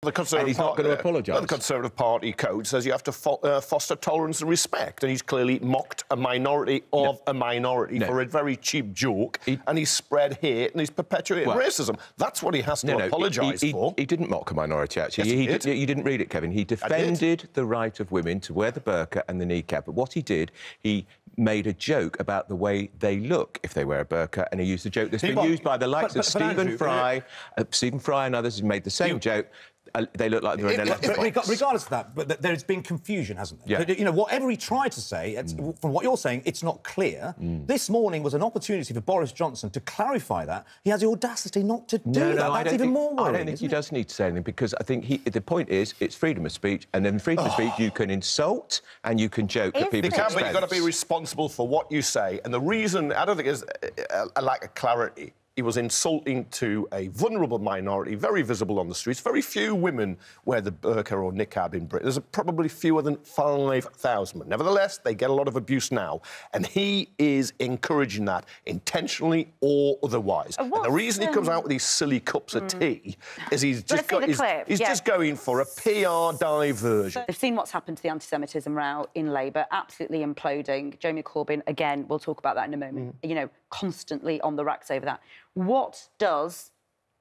And he's not going to apologise. The Conservative Party code says you have to foster tolerance and respect, and he's clearly mocked a minority of a minority for a very cheap joke, and he's spread hate and he's perpetuated racism. That's what he has to apologise for. He didn't mock a minority, actually. Yes, you didn't read it, Kevin. He defended the right of women to wear the burqa and the niqab, but what he did, he made a joke about the way they look if they wear a burqa, and he used a joke that's been used by the likes of Stephen Fry and others who made the same joke. They look like they're in a letterbox. Regardless of that, but there's been confusion, hasn't there? Yeah. You know, whatever he tried to say, from what you're saying, it's not clear. This morning was an opportunity for Boris Johnson to clarify that. He has the audacity not to do that. That's even more worrying. I don't think he does need to say anything, because I think the point is it's freedom of speech, and then freedom of speech you can insult and you can joke at people's expense. But you've got to be responsible for what you say, and the reason, I don't think is a lack of clarity. He was insulting to a vulnerable minority, very visible on the streets. Very few women wear the burqa or niqab in Britain. There's probably fewer than 5,000. But nevertheless, they get a lot of abuse now. And he is encouraging that, intentionally or otherwise. And the reason he comes out with these silly cups of tea is he's just going for a PR diversion. They've seen what's happened to the anti-Semitism row in Labour, absolutely imploding. Jeremy Corbyn, again, we'll talk about that in a moment, you know, constantly on the racks over that. What does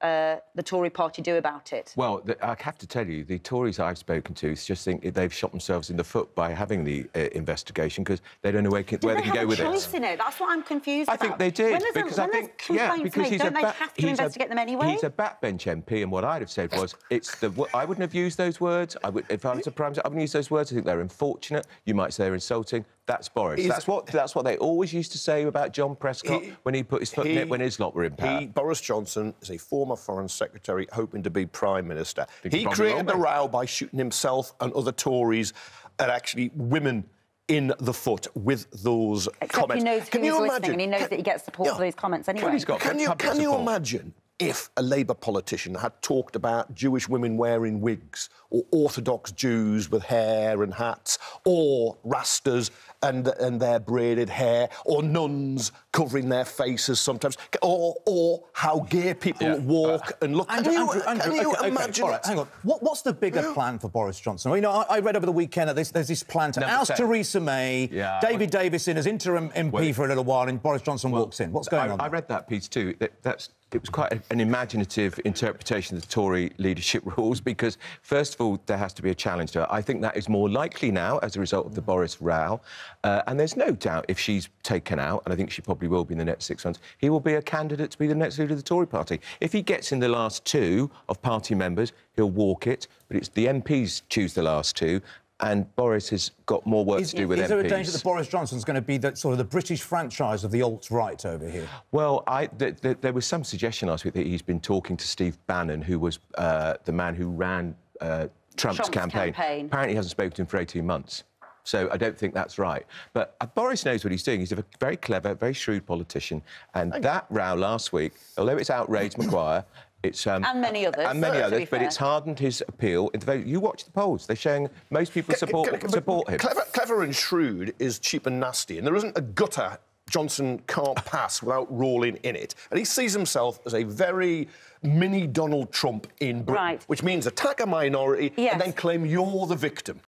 the Tory party do about it? Well, I have to tell you, the Tories I've spoken to just think they've shot themselves in the foot by having the investigation, because they don't know where they can go with it. Do they have a choice in it? That's what I'm confused about. I think they did. Because I think, because don't they have to investigate them anyway? He's a backbench MP, and what I'd have said was, I wouldn't have used those words. If I was a Prime Minister, I wouldn't use those words. I think they're unfortunate. You might say they're insulting. That's Boris. That's what they always used to say about John Prescott when he put his foot in it when his lot were in power. Boris Johnson is a former Foreign Secretary hoping to be Prime Minister. He created the row by shooting himself and other Tories at actually women in the foot with those comments. He knows who he's listening, and he knows that he gets support for those comments anyway. Can you imagine if a Labour politician had talked about Jewish women wearing wigs, or Orthodox Jews with hair and hats, or Rastas and their braided hair, or nuns covering their faces sometimes, or how gay people walk and look? Can you imagine? All right, hang on. What's the bigger plan for Boris Johnson? Well, you know, I read over the weekend that there's this plan to oust Theresa May, David Davis in as interim MP for a little while, and Boris Johnson walks in. What's going on? I read that piece too. It was quite an imaginative interpretation of the Tory leadership rules, because, first of all, there has to be a challenge to her. I think that is more likely now as a result of the Boris row. And there's no doubt if she's taken out, and I think she probably will be in the next 6 months, he will be a candidate to be the next leader of the Tory party. If he gets in the last two of party members, he'll walk it, but it's the MPs choose the last two. And Boris has got more work to do with MPs. Is there a danger that Boris Johnson's going to be the British franchise of the alt-right over here? Well, there was some suggestion last week that he's been talking to Steve Bannon, who was the man who ran Trump's campaign. Apparently he hasn't spoken to him for 18 months. So I don't think that's right. But Boris knows what he's doing. He's a very clever, very shrewd politician. And that row last week, although it's outraged Maguire, and many others. But it's hardened his appeal. You watch the polls. They're showing most people support him. Clever and shrewd is cheap and nasty, and there isn't a gutter Johnson can't pass without rolling in it. And he sees himself as a very mini Donald Trump in Britain, which means attack a minority and then claim you're the victim.